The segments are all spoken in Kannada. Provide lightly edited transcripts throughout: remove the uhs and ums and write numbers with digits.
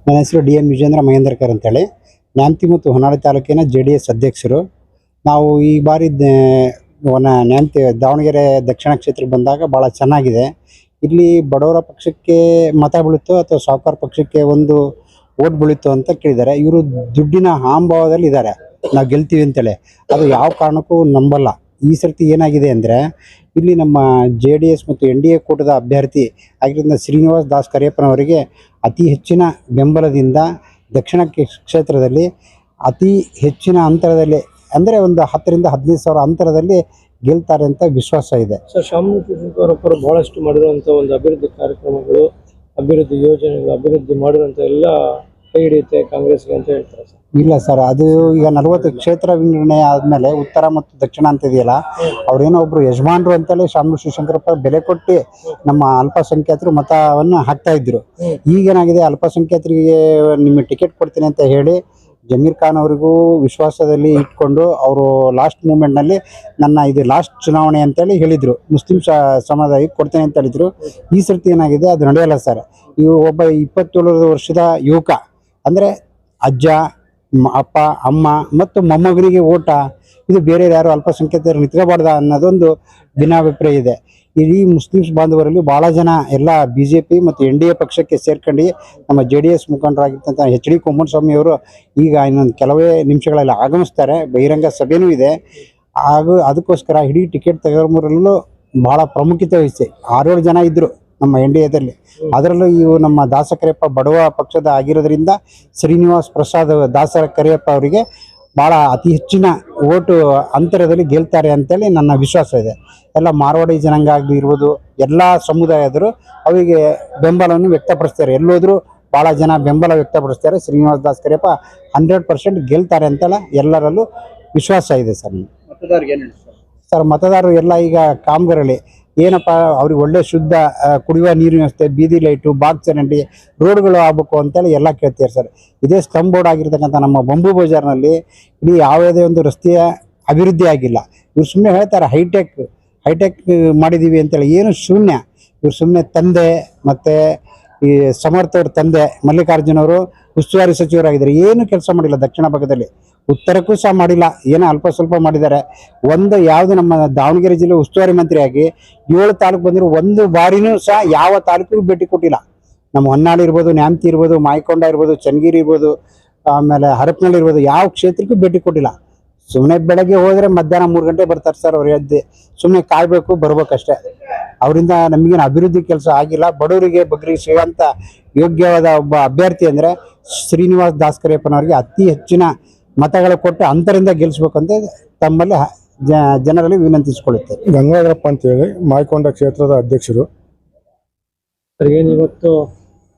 ನನ್ನ ಹೆಸರು ಡಿ ಎಂ ವಿಜೇಂದ್ರ ಮಹೇಂದ್ರಕರ್ ಅಂತೇಳಿ, ನ್ಯಾಮತಿ ಮತ್ತು ಹೊನ್ನಾಳಿ ತಾಲೂಕಿನ JDS ಅಧ್ಯಕ್ಷರು. ನಾವು ಈ ಬಾರಿ ನ್ಯಾಮತಿ ದಾವಣಗೆರೆ ದಕ್ಷಿಣ ಕ್ಷೇತ್ರಕ್ಕೆ ಬಂದಾಗ ಭಾಳ ಚೆನ್ನಾಗಿದೆ. ಇಲ್ಲಿ ಬಡವರ ಪಕ್ಷಕ್ಕೆ ಮತ ಬೀಳುತ್ತೋ ಅಥವಾ ಸಾಹುಕಾರ ಪಕ್ಷಕ್ಕೆ ಒಂದು ಓಟ್ ಬೀಳುತ್ತೋ ಅಂತ ಕೇಳಿದ್ದಾರೆ. ಇವರು ದುಡ್ಡಿನ ಅಹಂಭಾವದಲ್ಲಿ ಇದ್ದಾರೆ, ನಾವು ಗೆಲ್ತೀವಿ ಅಂತೇಳಿ. ಅದು ಯಾವ ಕಾರಣಕ್ಕೂ ನಂಬಲ್ಲ. ಈ ಸರ್ತಿ ಏನಾಗಿದೆ ಅಂದರೆ, ಇಲ್ಲಿ ನಮ್ಮ JDS ಮತ್ತು NDA ಕೂಟದ ಅಭ್ಯರ್ಥಿ ಆಗಿರೋದ್ರಿಂದ ಶ್ರೀನಿವಾಸ್ ದಾಸ್ ಕರಿಯಪ್ಪನವರಿಗೆ ಅತಿ ಹೆಚ್ಚಿನ ಬೆಂಬಲದಿಂದ ದಕ್ಷಿಣ ಕ್ಷೇತ್ರದಲ್ಲಿ ಅತಿ ಹೆಚ್ಚಿನ ಅಂತರದಲ್ಲಿ, ಅಂದರೆ ಒಂದು 10 ರಿಂದ 15 ಸಾವಿರ ಅಂತರದಲ್ಲಿ ಗೆಲ್ತಾರೆ ಅಂತ ವಿಶ್ವಾಸ ಇದೆ. ಸರ್, ಶಾಮನೂರು ಬಹಳಷ್ಟು ಮಾಡಿರುವಂಥ ಒಂದು ಅಭಿವೃದ್ಧಿ ಕಾರ್ಯಕ್ರಮಗಳು, ಅಭಿವೃದ್ಧಿ ಯೋಜನೆಗಳು, ಅಭಿವೃದ್ಧಿ ಮಾಡಿರುವಂಥ ಎಲ್ಲ ಕೈ ಹಿಡಿಯುತ್ತೆ ಕಾಂಗ್ರೆಸ್ಗೆ ಅಂತ ಹೇಳ್ತಾರೆ ಸರ್. ಇಲ್ಲ ಸರ್, ಅದು ಈಗ 40 ಕ್ಷೇತ್ರ ವಿಂಗಡಣೆ ಆದಮೇಲೆ ಉತ್ತರ ಮತ್ತು ದಕ್ಷಿಣ ಅಂತ ಇದೆಯಲ್ಲ, ಅವ್ರೇನೋ ಒಬ್ರು ಯಜಮಾನರು ಅಂತೇಳಿ ಶಾಮನೂರು ಶಿವಶಂಕರಪ್ಪ ಬೆಲೆ ಕೊಟ್ಟು ನಮ್ಮ ಅಲ್ಪಸಂಖ್ಯಾತರು ಮತವನ್ನು ಹಾಕ್ತಾ ಇದ್ರು. ಈಗೇನಾಗಿದೆ, ಅಲ್ಪಸಂಖ್ಯಾತರಿಗೆ ನಿಮಗೆ ಟಿಕೆಟ್ ಕೊಡ್ತೀನಿ ಅಂತ ಹೇಳಿ ಜಮೀರ್ ಖಾನ್ ಅವರಿಗೂ ವಿಶ್ವಾಸದಲ್ಲಿ ಇಟ್ಕೊಂಡು ಅವರು ಲಾಸ್ಟ್ ಮೂಮೆಂಟ್ನಲ್ಲಿ ಇದು ಲಾಸ್ಟ್ ಚುನಾವಣೆ ಅಂತೇಳಿ ಹೇಳಿದರು, ಮುಸ್ಲಿಂ ಸಮುದಾಯಕ್ಕೆ ಕೊಡ್ತೇನೆ ಅಂತ ಹೇಳಿದರು. ಈ ಸರ್ತಿ ಏನಾಗಿದೆ, ಅದು ನಡೆಯಲ್ಲ ಸರ್. ಇವು ಒಬ್ಬ 27 ವರ್ಷದ ಯುವಕ, ಅಂದರೆ ಅಜ್ಜ, ಅಪ್ಪ, ಅಮ್ಮ ಮತ್ತು ಮೊಮ್ಮಗನಿಗೆ ಓಟ, ಇದು ಬೇರೆ ಯಾರು ಅಲ್ಪಸಂಖ್ಯಾತರು ನಿಂತ್ಕೋಬಾರ್ದ ಅನ್ನೋದೊಂದು ಭಿನ್ನಾಭಿಪ್ರಾಯ ಇದೆ. ಇಡೀ ಮುಸ್ಲಿಮ್ಸ್ ಬಾಂಧವರಲ್ಲಿ ಭಾಳ ಜನ ಎಲ್ಲ BJP ಮತ್ತು NDA ಪಕ್ಷಕ್ಕೆ ಸೇರ್ಕೊಂಡು ನಮ್ಮ JDS ಮುಖಂಡರಾಗಿರ್ತಂಥ HD ಕುಮಾರಸ್ವಾಮಿ ಅವರು ಈಗ ಇನ್ನೊಂದು ಕೆಲವೇ ನಿಮಿಷಗಳಲ್ಲಿ ಆಗಮಿಸ್ತಾರೆ. ಬಹಿರಂಗ ಸಭೆಯೂ ಇದೆ. ಹಾಗೂ ಅದಕ್ಕೋಸ್ಕರ ಇಡೀ ಟಿಕೆಟ್ ತೆಗೆದುಕೊಳ್ಳಲು ಭಾಳ ಪ್ರಾಮುಖ್ಯತೆ ವಹಿಸಿ 6-7 ಜನ ಇದ್ದರು ನಮ್ಮ NDAದಲ್ಲಿ. ಅದರಲ್ಲೂ ಇವು ನಮ್ಮ ದಾಸಕರಿಯಪ್ಪ ಬಡವ ಪಕ್ಷದ ಆಗಿರೋದ್ರಿಂದ ಶ್ರೀನಿವಾಸ್ ಪ್ರಸಾದ್ ದಾಸಕರಿಯಪ್ಪ ಅವರಿಗೆ ಭಾಳ ಅತಿ ಹೆಚ್ಚಿನ ಓಟು ಅಂತರದಲ್ಲಿ ಗೆಲ್ತಾರೆ ಅಂತೇಳಿ ನನ್ನ ವಿಶ್ವಾಸ ಇದೆ. ಎಲ್ಲ ಮಾರವಾಡಿ ಜನಾಂಗ ಆಗಿರ್ಬೋದು, ಎಲ್ಲ ಸಮುದಾಯದರು ಅವರಿಗೆ ಬೆಂಬಲವನ್ನು ವ್ಯಕ್ತಪಡಿಸ್ತಾರೆ. ಎಲ್ಲೋದ್ರೂ ಭಾಳ ಜನ ಬೆಂಬಲ ವ್ಯಕ್ತಪಡಿಸ್ತಾರೆ. ಶ್ರೀನಿವಾಸ್ ದಾಸ್ ಕರಿಯಪ್ಪ 100% ಗೆಲ್ತಾರೆ ಅಂತೆಲ್ಲ ಎಲ್ಲರಲ್ಲೂ ವಿಶ್ವಾಸ ಇದೆ ಸರ್. ಸರ್, ಮತದಾರರು ಎಲ್ಲ ಈಗ ಕಾಮಗಾರಿ ಏನಪ್ಪ, ಅವ್ರಿಗೆ ಒಳ್ಳೆ ಶುದ್ಧ ಕುಡಿಯುವ ನೀರಿನ ವ್ಯವಸ್ಥೆ, ಬೀದಿ ಲೈಟು, ಬಾಗ್ ಚರಂಡಿ, ರೋಡ್ಗಳು ಆಗಬೇಕು ಅಂತೇಳಿ ಎಲ್ಲ ಕೇಳ್ತಾರೆ ಸರ್. ಇದೇ ಸ್ಟಂಪ್ ಬೋರ್ಡ್ ಆಗಿರ್ತಕ್ಕಂಥ ನಮ್ಮ ಬಂಬು ಬಜಾರ್ನಲ್ಲಿ ಇಡೀ ಯಾವುದೇ ಒಂದು ರಸ್ತೆಯ ಅಭಿವೃದ್ಧಿ ಆಗಿಲ್ಲ. ಇವ್ರು ಸುಮ್ಮನೆ ಹೇಳ್ತಾರೆ ಹೈಟೆಕ್ ಮಾಡಿದ್ದೀವಿ ಅಂತೇಳಿ, ಏನು ಶೂನ್ಯ. ಇವ್ರು ಸುಮ್ಮನೆ ತಂದೆ ಮತ್ತು ಈ ಸಮರ್ಥ ಅವ್ರ ತಂದೆ ಮಲ್ಲಿಕಾರ್ಜುನವರು ಉಸ್ತುವಾರಿ ಸಚಿವರಾಗಿದ್ದಾರೆ, ಏನು ಕೆಲಸ ಮಾಡಿಲ್ಲ ದಕ್ಷಿಣ ಭಾಗದಲ್ಲಿ. ಉತ್ತರಕ್ಕೂ ಸಹ ಮಾಡಿಲ್ಲ, ಏನೋ ಅಲ್ಪ ಸ್ವಲ್ಪ ಮಾಡಿದ್ದಾರೆ. ಯಾವುದು ನಮ್ಮ ದಾವಣಗೆರೆ ಜಿಲ್ಲೆ ಉಸ್ತುವಾರಿ ಮಂತ್ರಿಯಾಗಿ 7 ತಾಲೂಕು ಬಂದಿರೋ ಒಂದು ಬಾರಿನೂ ಸಹ ಯಾವ ತಾಲೂಕಿಗೂ ಭೇಟಿ ಕೊಟ್ಟಿಲ್ಲ. ನಮ್ಮ ಹೊನ್ನಾಳಿ ಇರ್ಬೋದು, ನ್ಯಾಮತಿ ಇರ್ಬೋದು, ಮಾಯಕೊಂಡ ಇರ್ಬೋದು, ಚನ್ನಗಿರಿ ಇರ್ಬೋದು, ಆಮೇಲೆ ಹರಪನಹಳ್ಳಿ ಇರ್ಬೋದು, ಯಾವ ಕ್ಷೇತ್ರಕ್ಕೂ ಭೇಟಿ ಕೊಟ್ಟಿಲ್ಲ. ಸುಮ್ಮನೆ ಬೆಳಗ್ಗೆ ಹೋದರೆ ಮಧ್ಯಾಹ್ನ 3 ಗಂಟೆ ಬರ್ತಾರೆ ಸರ್. ಅವ್ರು ಎದ್ದು ಸುಮ್ಮನೆ ಕಾಯಬೇಕು, ಬರ್ಬೇಕಷ್ಟೇ. ಅವರಿಂದ ನಮಗೇನು ಅಭಿವೃದ್ಧಿ ಕೆಲಸ ಆಗಿಲ್ಲ. ಬಡವರಿಗೆ ಬಗ್ಗರಿಗೆ ಸಿಗುವಂಥ ಯೋಗ್ಯವಾದ ಒಬ್ಬ ಅಭ್ಯರ್ಥಿ ಅಂದರೆ ಶ್ರೀನಿವಾಸ್ ದಾಸ್ ಕರಿಯಪ್ಪನವರಿಗೆ ಅತಿ ಹೆಚ್ಚಿನ ಮತಗಳು ಕೊಟ್ಟು ಅಂತರಿಂದ ಗೆಲ್ಲಿಸ್ಬೇಕಂತ ತಮ್ಮಲ್ಲಿ ಜನರಲ್ಲಿ ವಿನಂತಿಸಿಕೊಳ್ಳುತ್ತೆ. ಗಂಗಾಧರಪ್ಪ ಅಂತೇಳಿ ಮಾಯಕೊಂಡ ಕ್ಷೇತ್ರದ ಅಧ್ಯಕ್ಷರು. ಏನು ಇವತ್ತು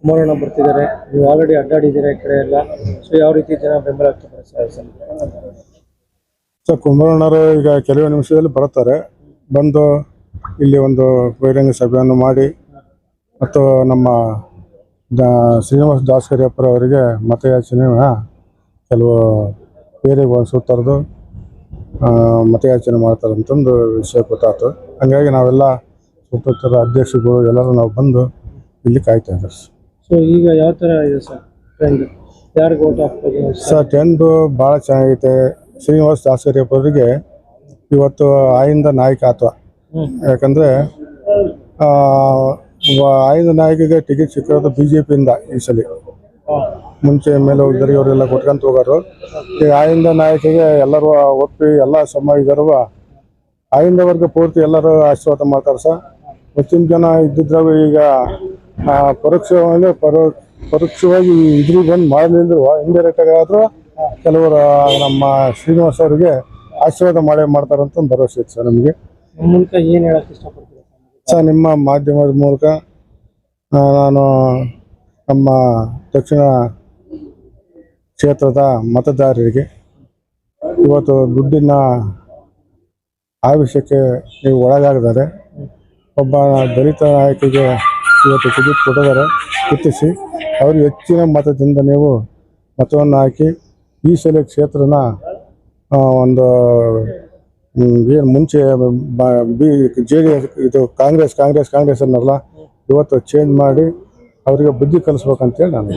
ಕುಮಾರಣ್ಣ ಬರ್ತಿದ್ದಾರೆ, ನೀವು ಆಲ್ರೆಡಿ ಅಡ್ಡಾಡಿದ್ದೀರಾ ಈ ಕಡೆ ಎಲ್ಲ, ಸೊ ಯಾವ ರೀತಿ ಜನ ಬೆಂಬಲ ವ್ಯಕ್ತಪಡಿಸ್ತಾರೆ ಸರ್? ಕುಮಾರಣ್ಣರು ಈಗ ಕೆಲವು ನಿಮಿಷದಲ್ಲಿ ಬರ್ತಾರೆ. ಬಂದು ಇಲ್ಲಿ ಒಂದು ಬಹಿರಂಗ ಸಭೆಯನ್ನು ಮಾಡಿ ಮತ್ತು ನಮ್ಮ ಶ್ರೀನಿವಾಸ್ ದಾಸ್ ಕರಿಯಪ್ಪರವರಿಗೆ ಮತಯಾಚನೆ ಕೆಲವು ಬೇರೆ ಒಂದು ಸುತ್ತರದು ಮತಯಾಚನೆ ಮಾಡ್ತಾರೆ ಅಂತಂದು ವಿಷಯ ಗೊತ್ತಾಯ್ತು. ಹಾಗಾಗಿ ನಾವೆಲ್ಲ ಸುತ್ತೂರ ಅಧ್ಯಕ್ಷಗಳು ಎಲ್ಲರೂ ನಾವು ಬಂದು ಇಲ್ಲಿ ಕಾಯ್ತಾ ಇದ್ದಾರೆ. ಸೊ ಈಗ ಯಾವ ಥರ ಇದೆ ಸರ್ ಟ್ರೆಂಡ್? ಯಾರಿಗೆ ಓಟ್ ಹಾಕ್ಬೋದು ಸರ್? ಟ್ರೆಂಡು ಭಾಳ ಚೆನ್ನಾಗೈತೆ. ಶ್ರೀನಿವಾಸ್ ದಾಸ್ ಕರಿಯಪ್ಪರಿಗೆ ಇವತ್ತು ಆಯಿಂದ ನಾಯಕ ಆತ. ಯಾಕಂದರೆ ಆಯಿಂದ ನಾಯಕಿಗೆ ಟಿಕೆಟ್ ಸಿಕ್ಕಿರೋದು BJPಯಿಂದ ಈ ಸಲ. ಮುಂಚೆ ಮೇಲೆ ಹೋಗಿದ್ದಾರೆ, ಇವರೆಲ್ಲ ಕೊಟ್ಕೊಂತ ಹೋಗೋರು. ಈಗ ಆಯಿಂದ ನಾಯಕಿಗೆ ಎಲ್ಲರೂ ಒಪ್ಪಿ ಎಲ್ಲ ಸಮಾಜದವರು ಆಯಿಂದ ವರ್ಗ ಪೂರ್ತಿ ಎಲ್ಲರೂ ಆಶೀರ್ವಾದ ಮಾಡ್ತಾರೆ ಸರ್. ಹೆಚ್ಚಿನ ಜನ ಇದ್ದಿದ್ರಾಗ ಈಗ ಪರೋಕ್ಷವಾಗಿ ಇದ್ರಿಗೆ ಬಂದು ಮಾಡಲಿದ್ರು, ಇಂಡೈರೆಕ್ಟ್ ಆಗಿ ಆದರೂ ಕೆಲವರು ನಮ್ಮ ಶ್ರೀನಿವಾಸ್ ಅವರಿಗೆ ಆಶೀರ್ವಾದ ಮಾಡ್ತಾರಂತ ಭರವಸೆ ಇತ್ತು ಸರ್ ನಮಗೆ. ಮೂಲಕ ಏನು ಹೇಳಕ್ಕೆ ಇಷ್ಟಪಡ್ತೀರಾ ಸರ್? ನಿಮ್ಮ ಮಾಧ್ಯಮದ ಮೂಲಕ ನಾನು ನಮ್ಮ ದಕ್ಷಿಣ ಕ್ಷೇತ್ರದ ಮತದಾರರಿಗೆ ಇವತ್ತು ದುಡ್ಡಿನ ಆವೇಶಕ್ಕೆ ನೀವು ಒಳಗಾಗಿದ್ದಾರೆ. ಒಬ್ಬ ದಲಿತ ನಾಯಕಿಗೆ ಇವತ್ತು ಟಿಕೆಟ್ ಕೊಟ್ಟಿದ್ದಾರೆ, ಗುರುತಿಸಿ ಅವ್ರಿಗೆ ಹೆಚ್ಚಿನ ಮತದಿಂದ ನೀವು ಮತವನ್ನು ಹಾಕಿ ಈ ಸಲ ಕ್ಷೇತ್ರನ ಒಂದು ಏನು ಮುಂಚೆ JDS ಇದು ಕಾಂಗ್ರೆಸ್ ಅನ್ನಲ್ಲ, ಇವತ್ತು ಚೇಂಜ್ ಮಾಡಿ ಅವರಿಗೆ ಬುದ್ಧಿ ಕಲಿಸ್ಬೇಕಂತೇಳಿ ನಾನು